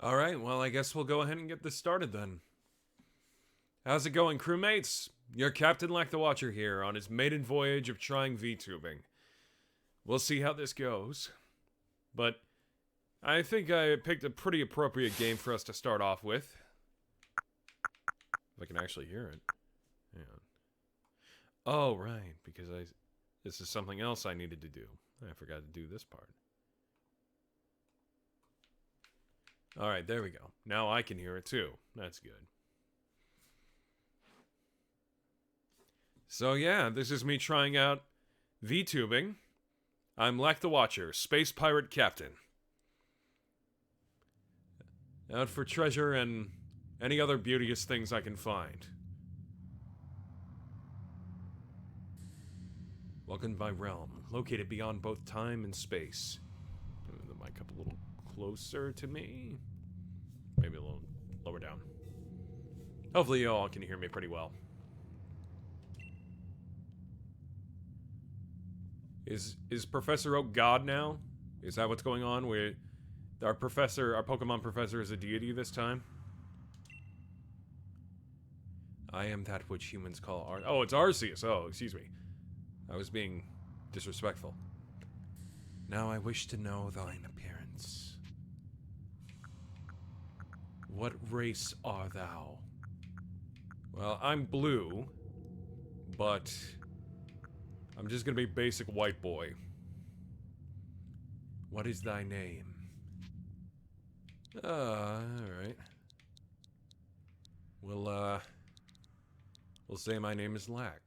Alright, well, I guess we'll go ahead and get this started then. How's it going, crewmates? Your Captain Lack the Watcher here on his maiden voyage of trying VTubing. We'll see how this goes. But I think I picked a pretty appropriate game for us to start off with. If I can actually hear it. Yeah. Oh, right, because this is something else I needed to do. I forgot to do this part. Alright, there we go. Now I can hear it too. That's good. So yeah, this is me trying out VTubing. I'm Lack the Watcher, Space Pirate Captain. Out for treasure and any other beauteous things I can find. Welcome to my realm, located beyond both time and space. Move the mic up a little closer to me. Maybe a little lower down. Hopefully you all can hear me pretty well. Is Professor Oak God now? Is that what's going on? Our Pokemon professor is a deity this time? I am that which humans call oh, it's Arceus. Oh, excuse me. I was being disrespectful. Now I wish to know thine appearance. What race art thou? Well, I'm blue, but I'm just gonna be basic white boy. What is thy name? Alright. We'll say my name is Lack.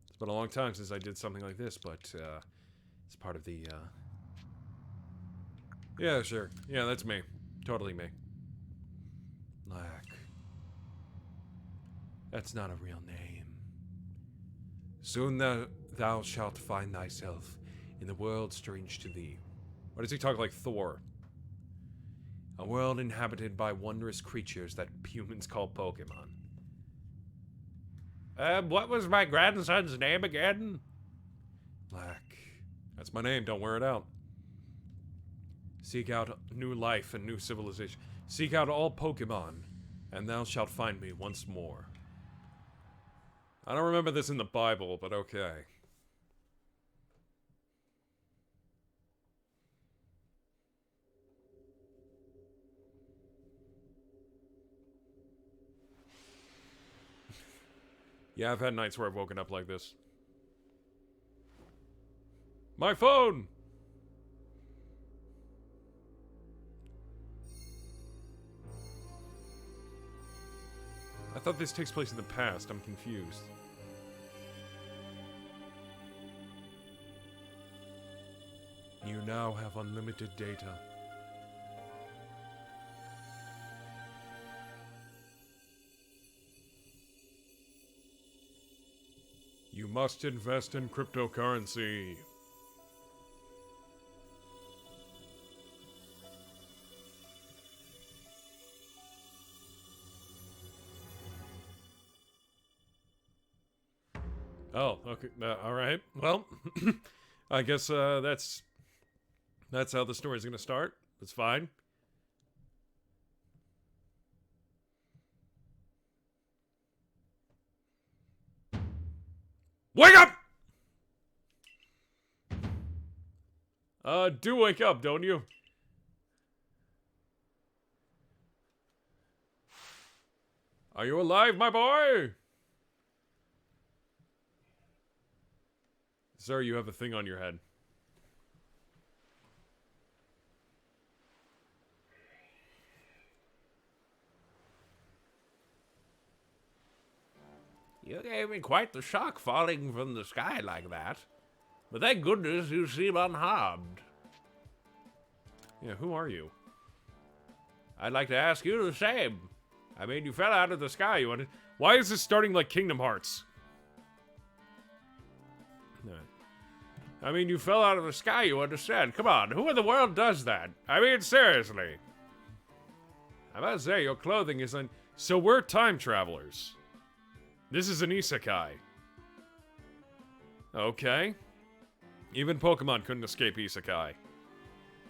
It's been a long time since I did something like this, but, it's part of the, Yeah, sure. Yeah, that's me. Totally me. Lack. That's not a real name. Soon thou shalt find thyself in the world strange to thee. Why does he talk like Thor? A world inhabited by wondrous creatures that humans call Pokemon. What was my grandson's name again? Lack. That's my name, don't wear it out. Seek out new life and new civilization. Seek out all Pokemon, and thou shalt find me once more. I don't remember this in the Bible, but okay. Yeah, I've had nights where I've woken up like this. My phone! I thought this takes place in the past. I'm confused. You now have unlimited data. You must invest in cryptocurrency. Oh, okay. All right. Well, I guess that's how the story's gonna start. That's fine. Wake up! Do wake up, don't you? Are you alive, my boy? Sir, you have a thing on your head. You gave me quite the shock falling from the sky like that. But thank goodness you seem unharmed. Yeah, who are you? I'd like to ask you the same. I mean, you fell out of the sky. You wanted... Why is this starting like Kingdom Hearts? I mean, you fell out of the sky, you understand. Come on, who in the world does that? I mean, seriously. I must say, your clothing isn't... So we're time travelers. This is an isekai. Okay. Even Pokemon couldn't escape isekai.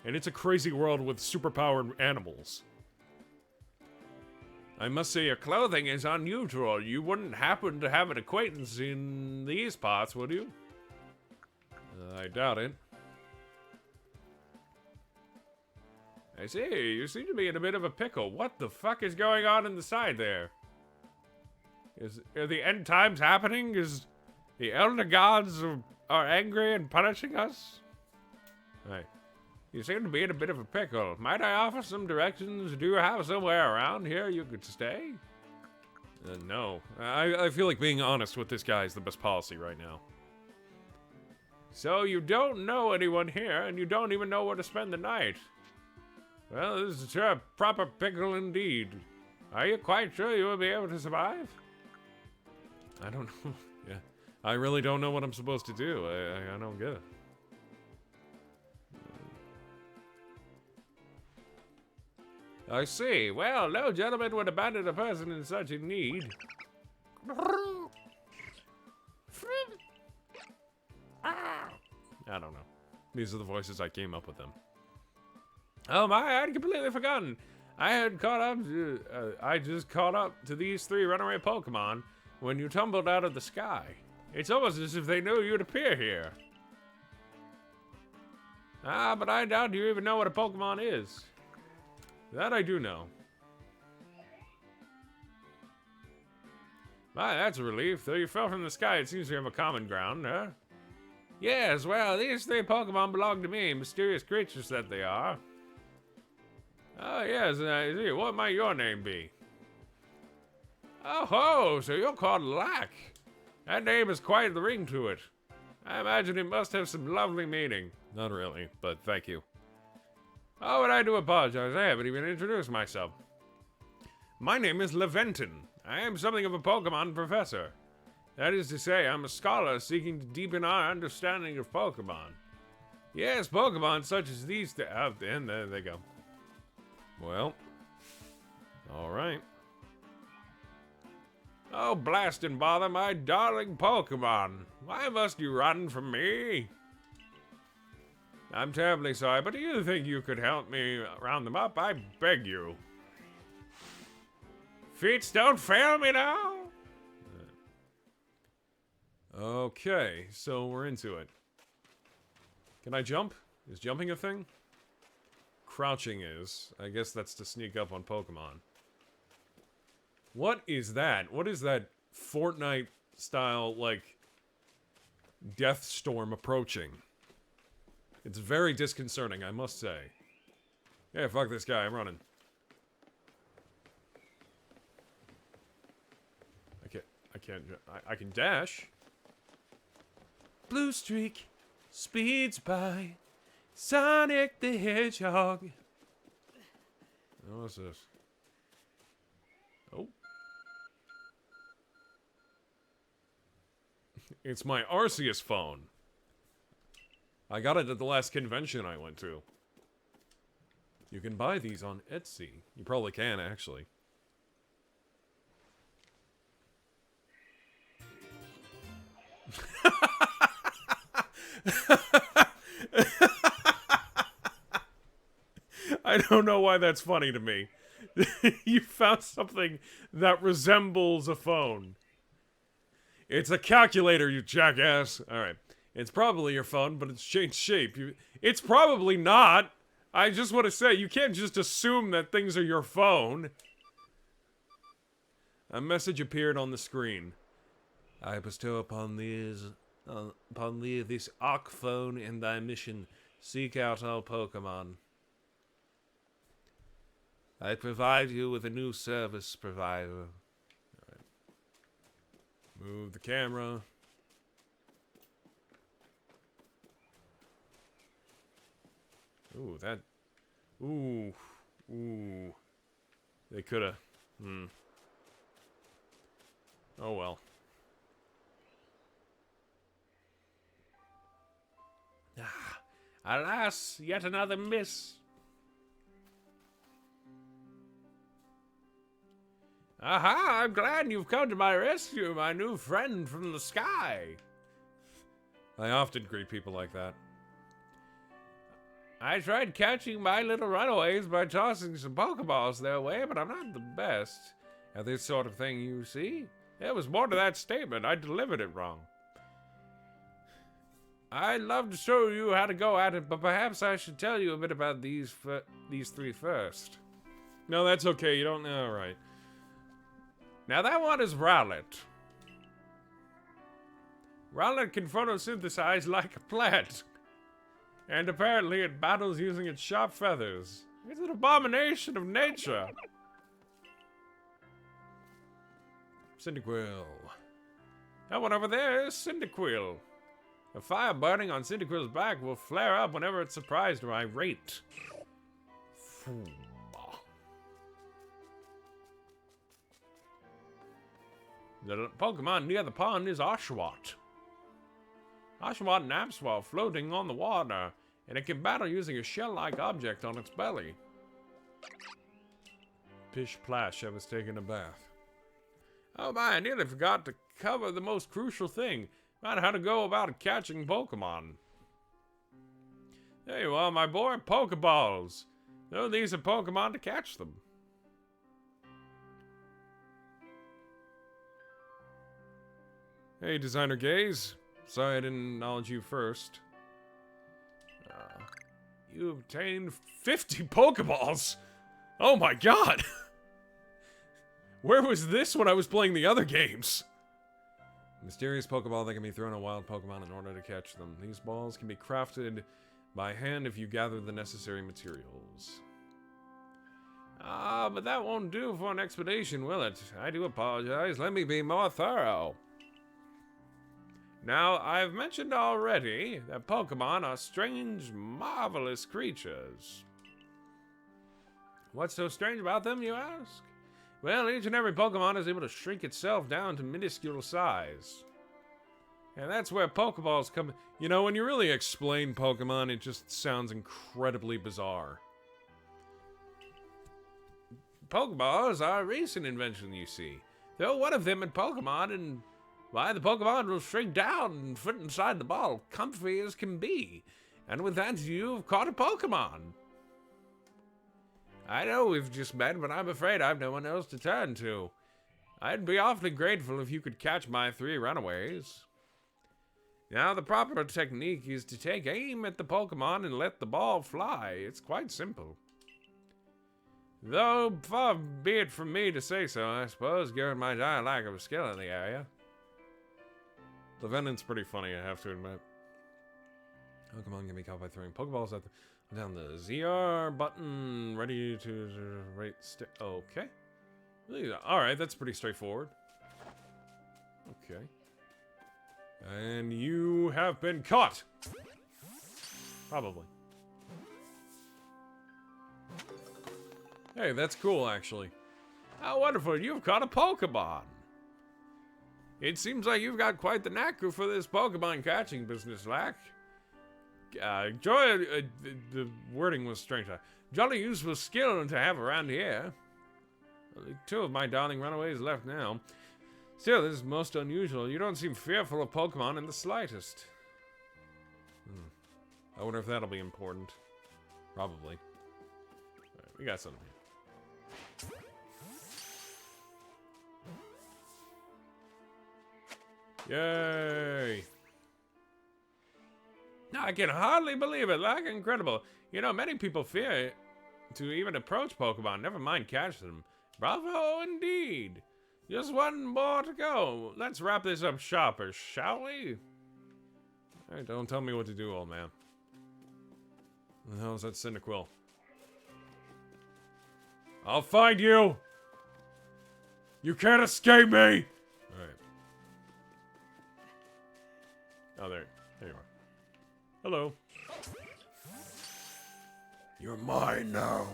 And it's a crazy world with superpowered animals. I must say your clothing is unusual. You wouldn't happen to have an acquaintance in these parts, would you? I doubt it. I see, you seem to be in a bit of a pickle. What the fuck is going on in the side there? Are the end times happening? Is the elder gods are angry and punishing us? Right. You seem to be in a bit of a pickle. Might I offer some directions? Do you have somewhere around here you could stay? No. I feel like being honest with this guy is the best policy right now. So you don't know anyone here, and you don't even know where to spend the night. Well, this is a proper pickle indeed. Are you quite sure you will be able to survive? I don't know. Yeah. I really don't know what I'm supposed to do. I don't get it. I see. Well, no gentleman would abandon a person in such a need. I don't know. These are the voices I came up with them. Oh my, I had completely forgotten. I just caught up to these 3 runaway Pokemon when you tumbled out of the sky. It's almost as if they knew you'd appear here. Ah, but I doubt you even know what a Pokemon is. That I do know. My, that's a relief. Though you fell from the sky, it seems we have a common ground, huh? Yes, well, these 3 Pokemon belong to me, mysterious creatures that they are. Oh, yes, I see. What might your name be? Oh ho, so you're called Lack. That name has quite the ring to it. I imagine it must have some lovely meaning. Not really, but thank you. Oh, and I do apologize. I haven't even introduced myself. My name is Leventon. I am something of a Pokemon professor. That is to say, I'm a scholar seeking to deepen our understanding of Pokemon. Yes, Pokemon such as these. And there they go. Well, all right. Oh, blast and bother my darling Pokemon. Why must you run from me? I'm terribly sorry, but do you think you could help me round them up? I beg you. Feats don't fail me now. Okay, so we're into it. Can I jump? Is jumping a thing? Crouching is. I guess that's to sneak up on Pokemon. What is that? What is that Fortnite style, like, death storm approaching? It's very disconcerting, I must say. Yeah, fuck this guy, I'm running. I can dash. Blue streak speeds by Sonic the Hedgehog. Oh, what's this? Oh. It's my Arceus phone. I got it at the last convention I went to. You can buy these on Etsy. You probably can, actually. I don't know why that's funny to me. You found something that resembles a phone. It's a calculator, you jackass. Alright. It's probably your phone, but it's changed shape. It's probably not. I just want to say, you can't just assume that things are your phone. A message appeared on the screen. I bestow upon thee this Arc phone in thy mission. Seek out all Pokemon. I provide you with a new service provider. All right. Move the camera. Ooh, that... Ooh. Ooh. They coulda... Oh well. Ah, alas, yet another miss. Aha, I'm glad you've come to my rescue, my new friend from the sky. I often greet people like that. I tried catching my little runaways by tossing some Pokeballs their way, but I'm not the best at this sort of thing, you see. There was more to that statement. I delivered it wrong. I'd love to show you how to go at it, but perhaps I should tell you a bit about these three first. No, that's okay. You don't know, right? Now that one is Rowlet. Rowlet can photosynthesize like a plant. And apparently it battles using its sharp feathers. It's an abomination of nature. Cyndaquil. That one over there is Cyndaquil. The fire burning on Cyndaquil's back will flare up whenever it's surprised or irate. The Pokemon near the pond is Oshawott. Oshawott naps while floating on the water, and it can battle using a shell-like object on its belly. Pish plash, I was taking a bath. Oh my, I nearly forgot to cover the most crucial thing, about how to go about catching Pokemon. There you are, my boy, Pokeballs. Though these are Pokemon to catch them. Hey, Designer Gaze. Sorry I didn't acknowledge you first. You obtained 50 Pokeballs! Oh my god! Where was this when I was playing the other games? Mysterious Pokeball that can be thrown at wild Pokemon in order to catch them. These balls can be crafted by hand if you gather the necessary materials. Ah, but that won't do for an expedition, will it? I do apologize. Let me be more thorough. Now, I've mentioned already that Pokemon are strange, marvelous creatures. What's so strange about them, you ask? Well, each and every Pokemon is able to shrink itself down to minuscule size. And that's where Pokeballs come. You know, when you really explain Pokemon, it just sounds incredibly bizarre. Pokeballs are a recent invention, you see. Throw one of them at Pokemon and, why, the Pokemon will shrink down and fit inside the ball, comfy as can be. And with that, you've caught a Pokemon. I know we've just met, but I'm afraid I've no one else to turn to. I'd be awfully grateful if you could catch my 3 runaways. Now, the proper technique is to take aim at the Pokemon and let the ball fly. It's quite simple. Though, far be it from me to say so, I suppose, given my dire lack of skill in the area. The Venon's pretty funny, I have to admit. Pokemon can be caught by throwing Pokeballs at down the ZR button, ready to right stick. Okay. Alright, that's pretty straightforward. Okay. And you have been caught! Probably. Hey, that's cool, actually. How wonderful, you've caught a Pokemon! It seems like you've got quite the knack for this Pokemon catching business, Lack. The wording was strange. Jolly useful skill to have around here. Only 2 of my darling runaways left now. Still, this is most unusual. You don't seem fearful of Pokemon in the slightest. I wonder if that'll be important. Probably. Alright, we got something here. Yay! I can hardly believe it. Like, incredible. You know, many people fear to even approach Pokemon, never mind catch them. Bravo indeed. Just one more to go. Let's wrap this up sharper, shall we? Hey, don't tell me what to do, old man. What the hell is that Cyndaquil? I'll find you! You can't escape me! Alright. Oh, there you are. Hello. You're mine now.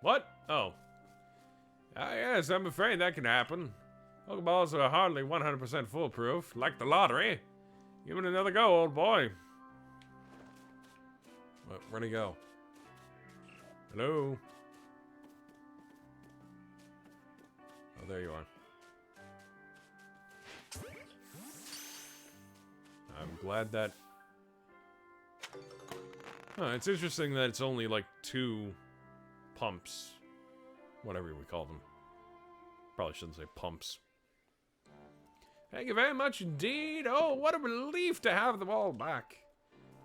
What? Oh. Ah, yes, I'm afraid that can happen. Pokeballs are hardly 100% foolproof, like the lottery. Give it another go, old boy. Where'd he go? Hello? Oh, there you are. I'm glad that Oh, it's interesting that it's only like 2 pumps. Whatever we call them. Probably shouldn't say pumps. Thank you very much indeed. Oh, what a relief to have them all back.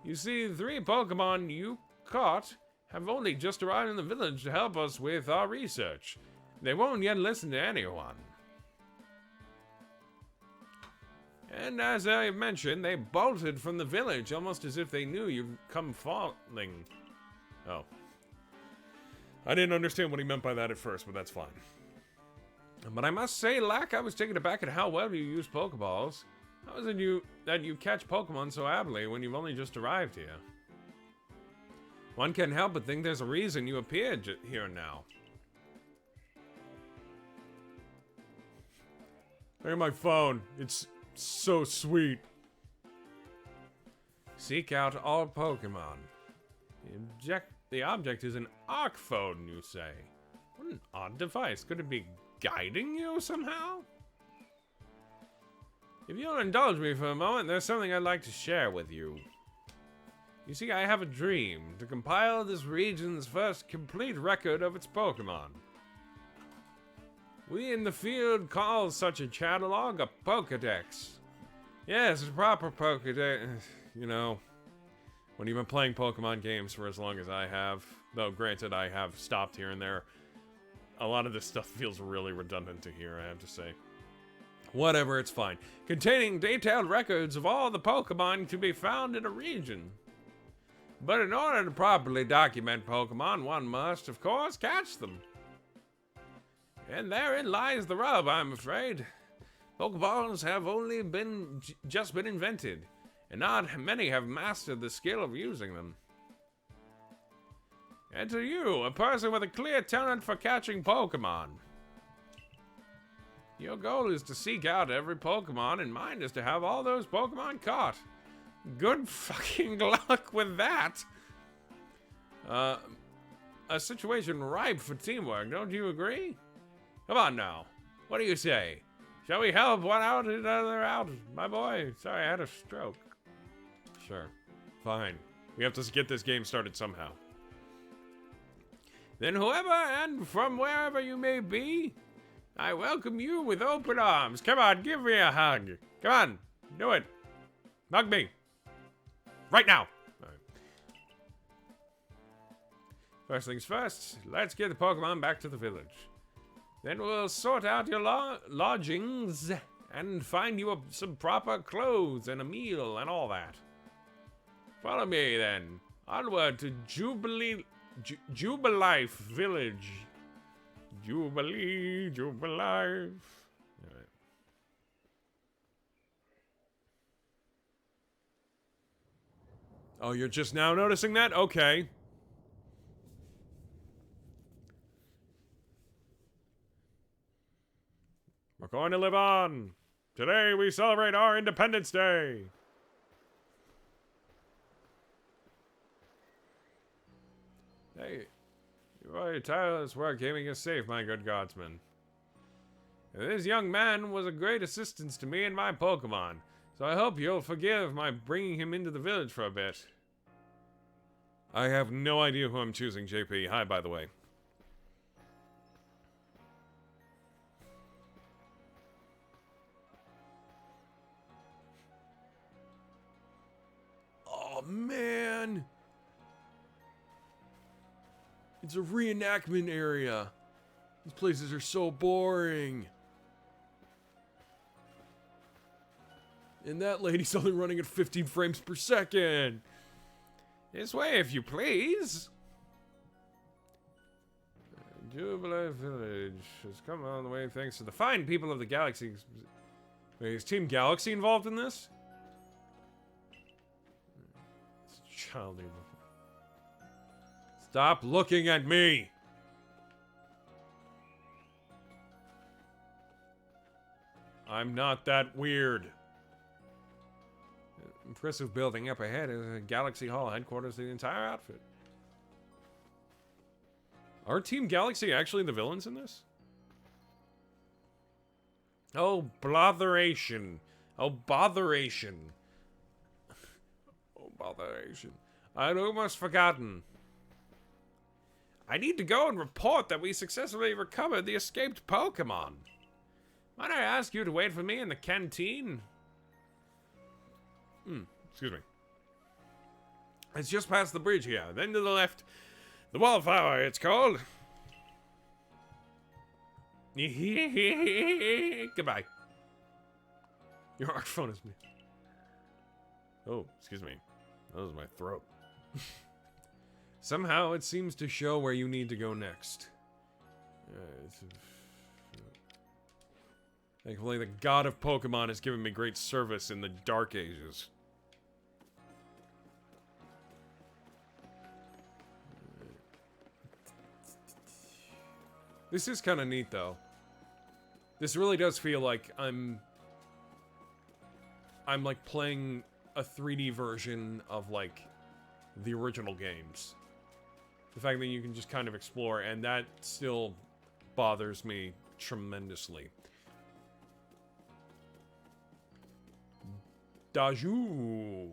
You see, the 3 Pokemon you caught have only just arrived in the village to help us with our research. They won't yet listen to anyone. And as I mentioned, they bolted from the village almost as if they knew you'd come falling. Oh. I didn't understand what he meant by that at first, but that's fine. But I must say, Lack, I was taken aback at how well you use Pokeballs. How is it that you catch Pokemon so ably when you've only just arrived here? One can't help but think there's a reason you appeared here now. Look at my phone. It's so sweet. Seek out all Pokemon. The object is an Arc phone, you say. What an odd device. Could it be guiding you somehow? If you'll indulge me for a moment, there's something I'd like to share with you. You see, I have a dream to compile this region's first complete record of its Pokemon. We in the field call such a catalog a Pokedex. Yes, a proper Pokedex. You know, when you've been playing Pokemon games for as long as I have, though granted I have stopped here and there, a lot of this stuff feels really redundant to hear, I have to say. Whatever, it's fine. Containing detailed records of all the Pokemon to be found in a region. But in order to properly document Pokemon, one must, of course, catch them. And therein lies the rub, I'm afraid. Pokeballs have only just been invented, and not many have mastered the skill of using them. And to you, a person with a clear talent for catching Pokemon. Your goal is to seek out every Pokemon, and mine is to have all those Pokemon caught. Good fucking luck with that. A situation ripe for teamwork, don't you agree? Come on now. What do you say? Shall we help one out and another out? My boy, sorry I had a stroke. Sure. Fine. We have to get this game started somehow. Then whoever and from wherever you may be, I welcome you with open arms. Come on, give me a hug. Come on, do it. Hug me. Right now. All right. First things first, let's get the Pokemon back to the village. Then we'll sort out your lodgings and find you some proper clothes and a meal and all that. Follow me then. Onward to Jubilife Village. Jubilife. All right. Oh, you're just now noticing that? Okay. We're going to live on. Today we celebrate our Independence Day. Hey, your tireless work keeping us safe, my good guardsman. This young man was a great assistance to me and my Pokemon, so I hope you'll forgive my bringing him into the village for a bit. I have no idea who I'm choosing, JP. Hi, by the way. Oh, man. It's a reenactment area. These places are so boring. And that lady's only running at 15 frames per second. This way, if you please. Jubilee Village has come on the way thanks to the fine people of the galaxy. Wait, is Team Galaxy involved in this? It's childish. Stop looking at me! I'm not that weird. Impressive building up ahead is a Galaxy Hall, headquarters of the entire outfit. Are Team Galaxy actually the villains in this? Oh, botheration. Oh, botheration. Oh, botheration. I'd almost forgotten. I need to go and report that we successfully recovered the escaped Pokemon. Might I ask you to wait for me in the canteen? Excuse me. It's just past the bridge here. Then to the left. The Wallflower, it's called. Goodbye. Your arc phone is me. Oh, excuse me. That was my throat. Somehow it seems to show where you need to go next. Thankfully, the god of Pokemon has given me great service in the Dark Ages. This is kind of neat, though. This really does feel like I'm like playing a 3D version of like the original games. The fact that you can just kind of explore, and that still bothers me tremendously. Daju.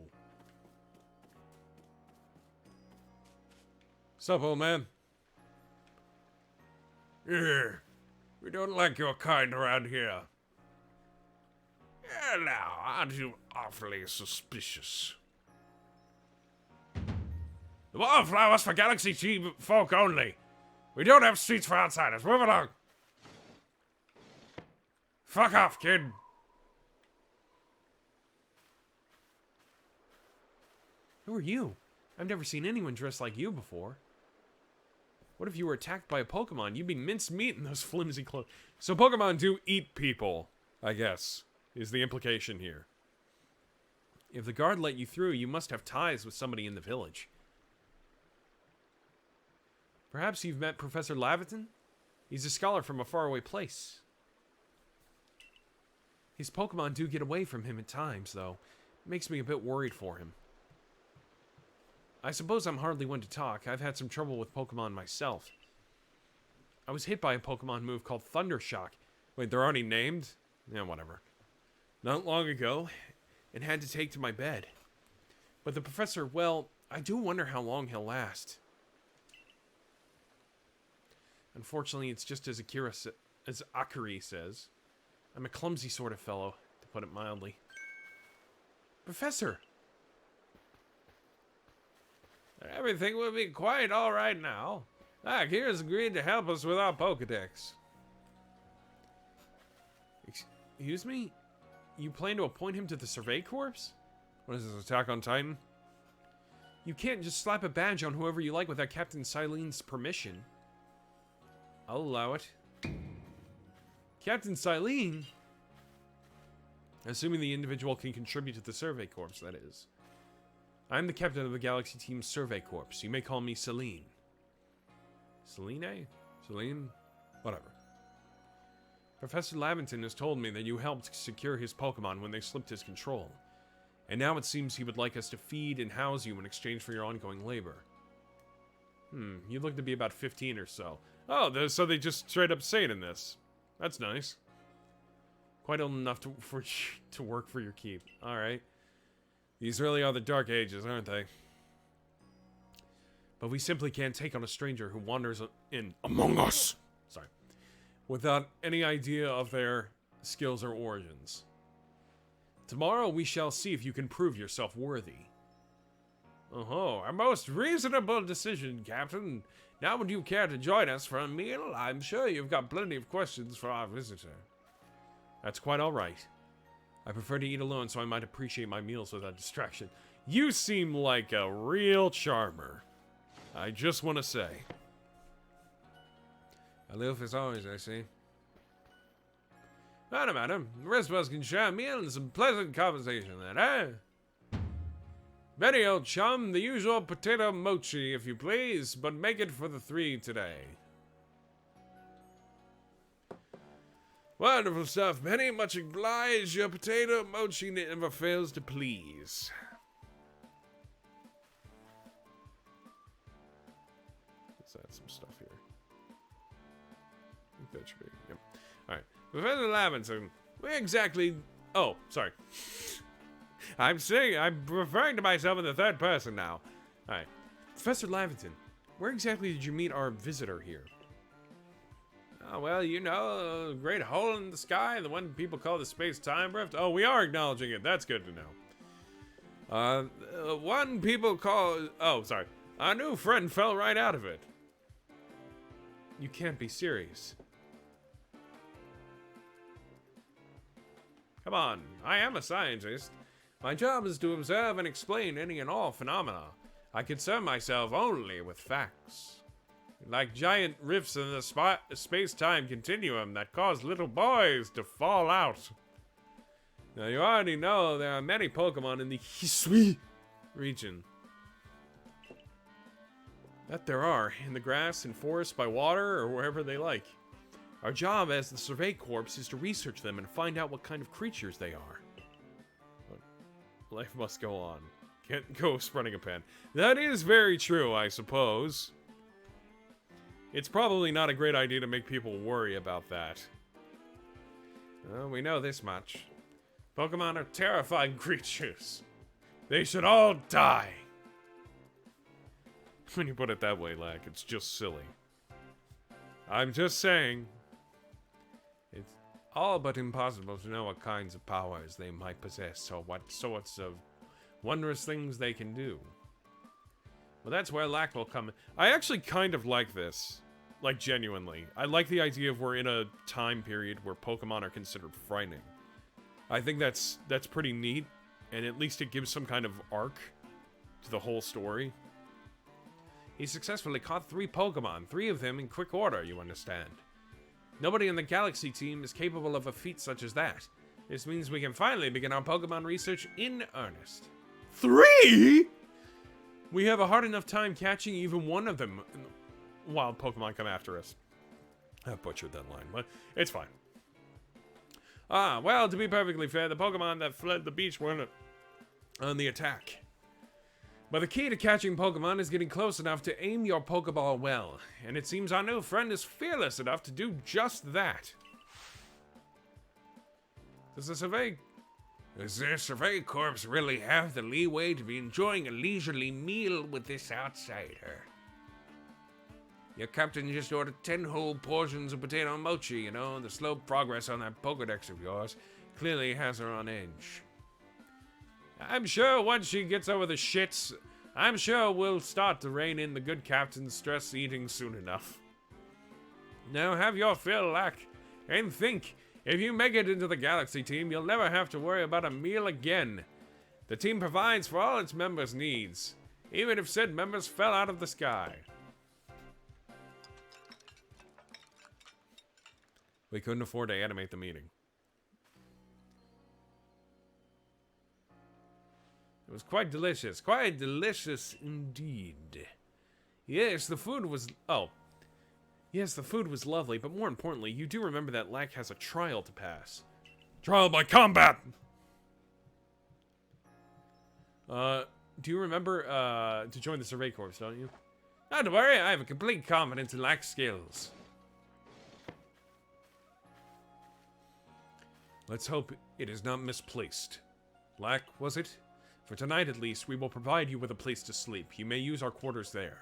Sup, old man? Yeah, we don't like your kind around here. Yeah, now, aren't you awfully suspicious? The Wallflowers for Galaxy Team folk only. We don't have seats for outsiders. Move along. Fuck off, kid. Who are you? I've never seen anyone dressed like you before. What if you were attacked by a Pokemon? You'd be minced meat in those flimsy clothes. So Pokemon do eat people, I guess, is the implication here. If the guard let you through, you must have ties with somebody in the village. Perhaps you've met Professor Laventon? He's a scholar from a faraway place. His Pokemon do get away from him at times, though. It makes me a bit worried for him. I suppose I'm hardly one to talk. I've had some trouble with Pokemon myself. I was hit by a Pokemon move called Thunder Shock. Wait, they're already named? Yeah, whatever. Not long ago, and had to take to my bed. But the professor, well, I do wonder how long he'll last. Unfortunately, it's just as Akari says. I'm a clumsy sort of fellow, to put it mildly. Professor! Everything will be quite all right now. Akira's agreed to help us with our Pokedex. Excuse me? You plan to appoint him to the Survey Corps? What is this, Attack on Titan? You can't just slap a badge on whoever you like without Captain Silene's permission. I'll allow it. Captain Silene? Assuming the individual can contribute to the Survey Corps, that is. I'm the captain of the Galaxy Team's Survey Corps. You may call me Celine. Celine? Celine? Whatever. Professor Laventon has told me that you helped secure his Pokemon when they slipped his control. And now it seems he would like us to feed and house you in exchange for your ongoing labor. You look to be about 15 or so. Oh, so they just straight up say it in this. That's nice. Quite old enough to work for your keep. Alright. These really are the Dark Ages, aren't they? But we simply can't take on a stranger who wanders in among us. Sorry. Without any idea of their skills or origins. Tomorrow we shall see if you can prove yourself worthy. Oh, a most reasonable decision, Captain. Now would you care to join us for a meal? I'm sure you've got plenty of questions for our visitor. That's quite all right. I prefer to eat alone, so I might appreciate my meals without distraction. You seem like a real charmer. I just want to say. Aloof as always, I see. Madam, madam, the rest of us can share a meal and some pleasant conversation then, eh? Benny, old chum, the usual potato mochi, if you please, but make it for the 3 today. Wonderful stuff, Benny. Much obliged. Your potato mochi never fails to please. Let's add some stuff here. I think that should be, yep. Alright. Professor Laventon, we exactly... Oh, sorry. I'm referring to myself in the third person now. Hi. Professor Lavington, where exactly did you meet our visitor here? Oh, well, you know, a great hole in the sky, the one people call the space-time rift. Oh, we are acknowledging it. That's good to know. One people call... Oh, sorry. Our new friend fell right out of it. You can't be serious. Come on, I am a scientist. My job is to observe and explain any and all phenomena. I concern myself only with facts. Like giant rifts in the space-time continuum that cause little boys to fall out. Now, you already know there are many Pokemon in the Hisui region. That there are, in the grass and forest by water or wherever they like. Our job as the Survey Corps is to research them and find out what kind of creatures they are. But life must go on. Can't go spreading a pen. That is very true, I suppose. It's probably not a great idea to make people worry about that. Well, we know this much. Pokemon are terrifying creatures. They should all die. When you put it that way, Lack, it's just silly. I'm just saying. It's all but impossible to know what kinds of powers they might possess or what sorts of wondrous things they can do. Well, that's where Lack will come in. I actually kind of like this. Like, genuinely. I like the idea of we're in a time period where Pokemon are considered frightening. I think that's pretty neat, and at least it gives some kind of arc to the whole story. He successfully caught 3 Pokemon, 3 of them in quick order, you understand. Nobody in the Galaxy team is capable of a feat such as that. This means we can finally begin our Pokemon research in earnest. 3?! We have a hard enough time catching even one of them while Pokemon come after us. I butchered that line, but it's fine. Ah, well, to be perfectly fair, the Pokemon that fled the beach weren't on the attack. But the key to catching Pokemon is getting close enough to aim your Pokeball well, and it seems our new friend is fearless enough to do just that. Does the Survey Corps really have the leeway to be enjoying a leisurely meal with this outsider? Your captain just ordered 10 whole portions of potato mochi, you know. The slow progress on that Pokedex of yours clearly has her on edge. I'm sure once she gets over the shits, I'm sure we'll start to rein in the good captain's stress eating soon enough. Now have your fill, Lack, and think, if you make it into the Galaxy team, you'll never have to worry about a meal again. The team provides for all its members' needs, even if said members fell out of the sky. We couldn't afford to animate the meeting. It was quite delicious indeed. Yes, the food was... Oh. Yes, the food was lovely, but more importantly, you do remember that Lack has a trial to pass. Trial by combat! Do you remember, to join the Survey Corps, don't you? Not to worry, I have a complete confidence in Lack's skills. Let's hope it is not misplaced. Lack, was it? For tonight, at least, we will provide you with a place to sleep. You may use our quarters there.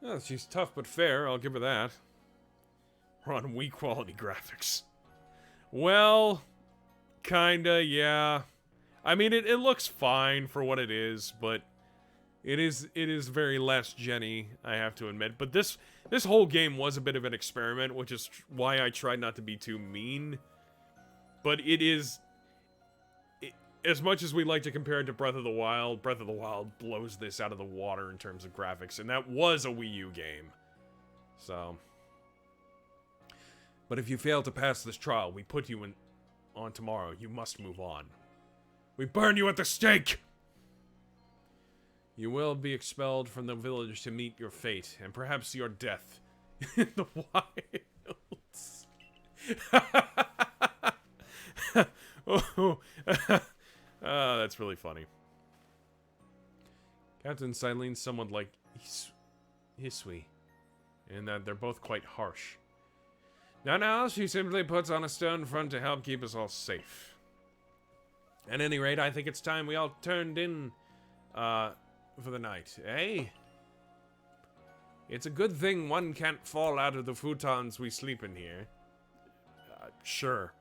Oh, she's tough but fair, I'll give her that. We're on weak quality graphics. Well, kinda, yeah. I mean, it looks fine for what it is, but it is very less Jenny, I have to admit. But this whole game was a bit of an experiment, which is why I tried not to be too mean. But it is... as much as we like to compare it to Breath of the Wild blows this out of the water in terms of graphics, and that was a Wii U game. So... But if you fail to pass this trial, we put you on tomorrow. You must move on. We burn you at the stake! You will be expelled from the village to meet your fate, and perhaps your death in the wilds. Oh, that's really funny. Captain Silene's somewhat like Hisui, in that they're both quite harsh. Now, she simply puts on a stern front to help keep us all safe. At any rate, I think it's time we all turned in, for the night, eh? It's a good thing one can't fall out of the futons we sleep in here. Sure.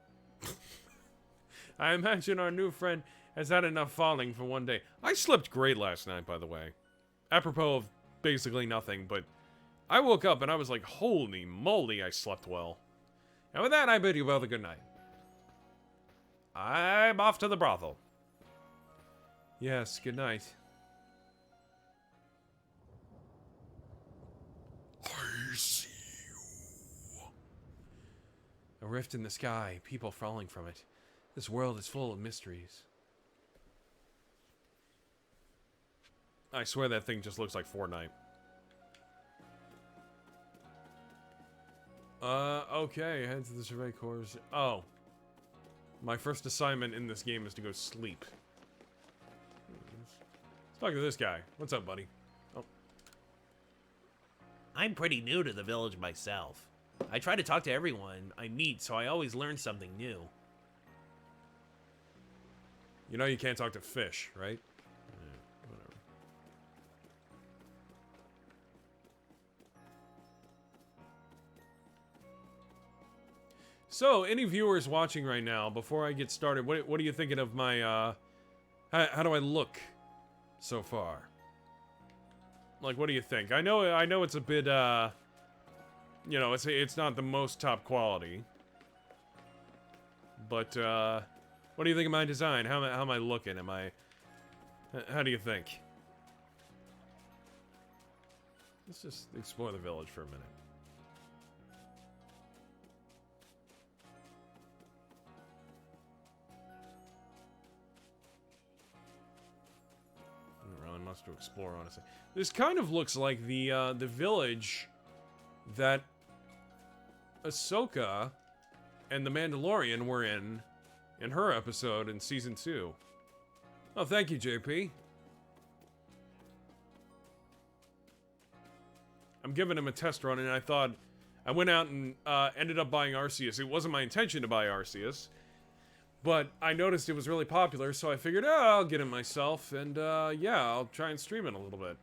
I imagine our new friend has had enough falling for one day. I slept great last night, by the way. Apropos of basically nothing, but I woke up and I was like, holy moly, I slept well. And with that, I bid you both a good night. I'm off to the brothel. Yes, good night. I see you. A rift in the sky, people falling from it. This world is full of mysteries. I swear that thing just looks like Fortnite. Okay, head to the survey course. Oh. My first assignment in this game is to go sleep. Let's talk to this guy. What's up, buddy? Oh. I'm pretty new to the village myself. I try to talk to everyone I meet, so I always learn something new. You know you can't talk to fish, right? Yeah, whatever. So, any viewers watching right now, before I get started, what are you thinking of my, how do I look so far? Like, what do you think? I know it's a bit, you know, it's not the most top quality. But, what do you think of my design? How am I looking? How do you think? Let's just explore the village for a minute. Not really much to explore, honestly. This kind of looks like the village that Ahsoka and the Mandalorian were in her episode in Season 2. Oh, thank you, JP. I'm giving him a test run, and I went out and ended up buying Arceus. It wasn't my intention to buy Arceus, but I noticed it was really popular, so I figured, oh, I'll get it myself, and yeah, I'll try and stream it a little bit.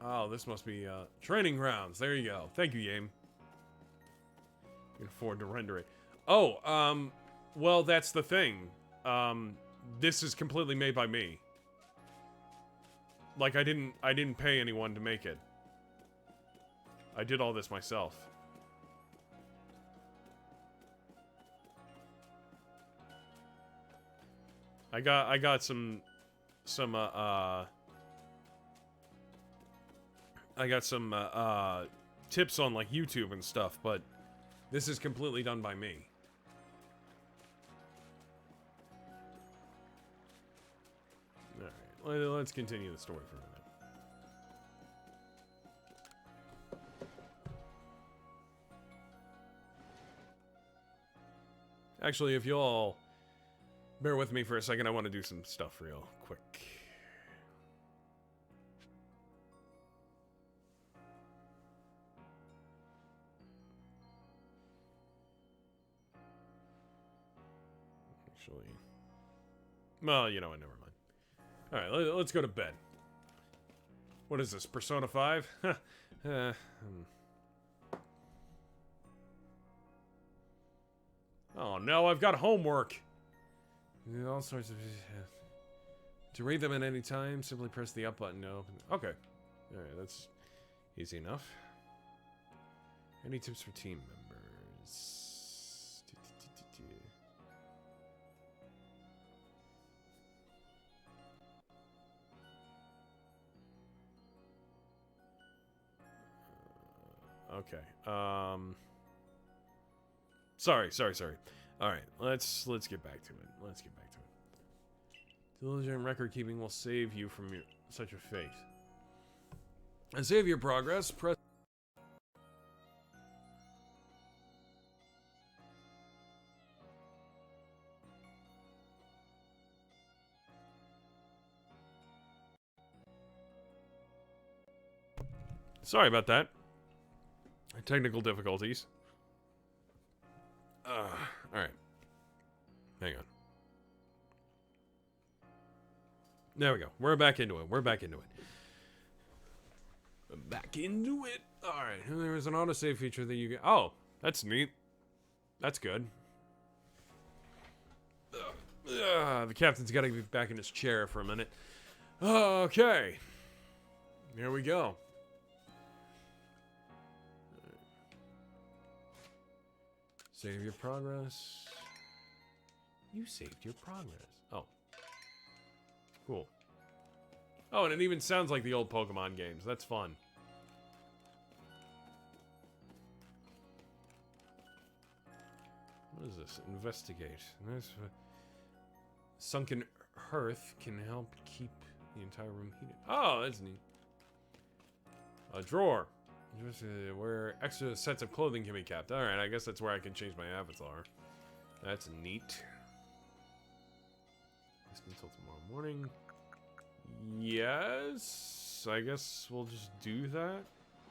Oh, this must be training grounds. There you go. Thank you, Yame. You can afford to render it. Oh, well, that's the thing. This is completely made by me. Like, I didn't pay anyone to make it. I did all this myself. I got some tips on like YouTube and stuff, but this is completely done by me. Alright, let's continue the story for a minute. Actually, if you all bear with me for a second, I want to do some stuff real quick. Actually, well, you know what, never mind. Alright, let's go to bed. What is this, Persona 5? Oh no, I've got homework! All sorts of... To read them at any time, simply press the up button to open... Okay. Alright, that's easy enough. Any tips for team members? Okay. Sorry. Alright, let's get back to it. Diligent record keeping will save you from such a fate. And save your progress, press... Sorry about that. Technical difficulties. Alright. Hang on. There we go. We're back into it. We're back into it. Back into it. Alright, there's an autosave feature that you get. Oh, that's neat. That's good. The captain's got to be back in his chair for a minute. Okay. Here we go. Save your progress. You saved your progress. Oh. Cool. Oh, and it even sounds like the old Pokemon games. That's fun. What is this? Investigate. Nice. Sunken hearth can help keep the entire room heated. Oh, that's neat. A drawer. Where extra sets of clothing can be kept. Alright, I guess that's where I can change my avatar. That's neat. This until tomorrow morning. Yes. I guess we'll just do that.